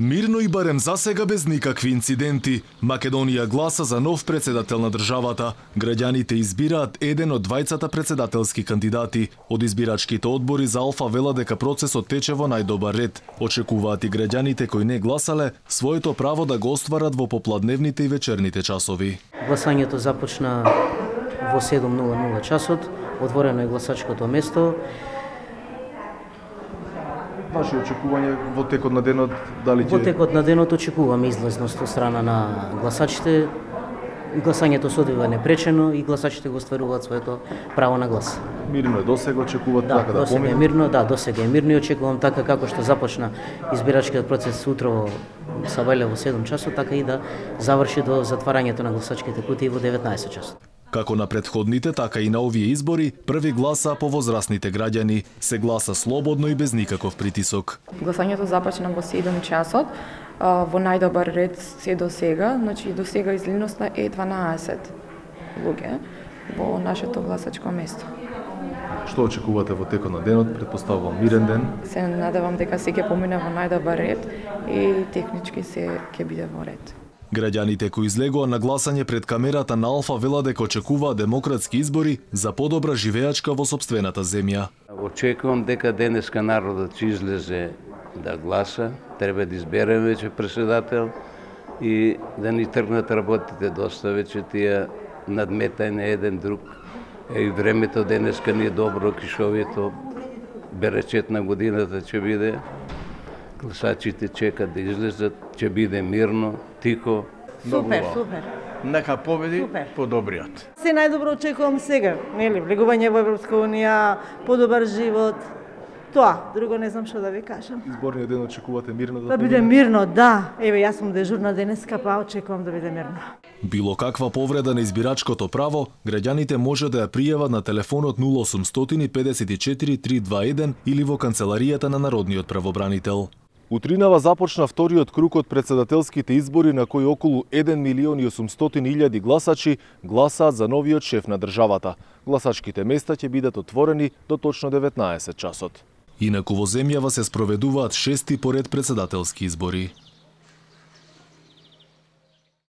Мирно и барем засега без никакви инциденти, Македонија гласа за нов председател на државата. Граѓаните избираат еден од двајцата председателски кандидати. Од избирачките одбори за Алфа вела дека процесот тече во најдобар ред. Очекуваат и граѓаните кои не гласале своето право да го остварат во попладневните и вечерните часови. Гласањето започна во 7:00 часот, отворено е гласачкото место. Ваши очекувања во текот на денот, дали ќе... Во текот на денот очекуваме излезност од страна на гласачите. Гласањето се одвива непречено и гласачите го остваруваат своето право на глас. Мирно е досега, очекуваат така да помине? Досега е мирно и очекувам така како што започна избирачкиот процес утро во Сабајле во 7 часот, така и да заврши до затварањето на гласачките кутии во 19 часот. Како на претходните, така и на овие избори, први гласа по возрастните граѓани. Се гласа слободно и без никаков притисок. Гласањето започна во 7 часот, во најдобар ред се до сега, значи до сега излезноста е 12 луѓе во нашето гласачко место. Што очекувате во текот на денот? Претпоставувам мирен ден. Се надевам дека се ќе помине во најдобар ред и технички се ќе биде во ред. Граѓаните кои излегува на гласање пред камерата на Алфа вела дека очекуваат демократски избори за подобра живеачка во сопствената земја. Очекувам дека денеска народот ќе излезе да гласа, треба да избереме веќе председател и да ни тргнат работите доста веќе тие надметање еден друг. И времето денеска не е добро, кишовито, беречет на годината ќе биде. Гласачите чекат да излезат, ќе биде мирно, тихо. Супер. Нека победи подобриот. Се најдобро очекувам сега, нели, влегување во Европска унија, подобар живот. Тоа, друго не знам што да ви кажам. Изборниот ден очекувате мирно да биде мирно, да. Еве, јас сум дежурна денеска, па очекувам да биде мирно. Било каква повреда на избирачкото право, граѓаните може да ја пријават на телефонот 0800 54 321 или во канцеларијата на Народниот правобранител. Утринава започна вториот круг од председателските избори на кои околу 1.800.000 гласачи гласаат за новиот шеф на државата. Гласачките места ќе бидат отворени до точно 19 часот. Инаку во земјава се спроведуваат 6 поред председателски избори.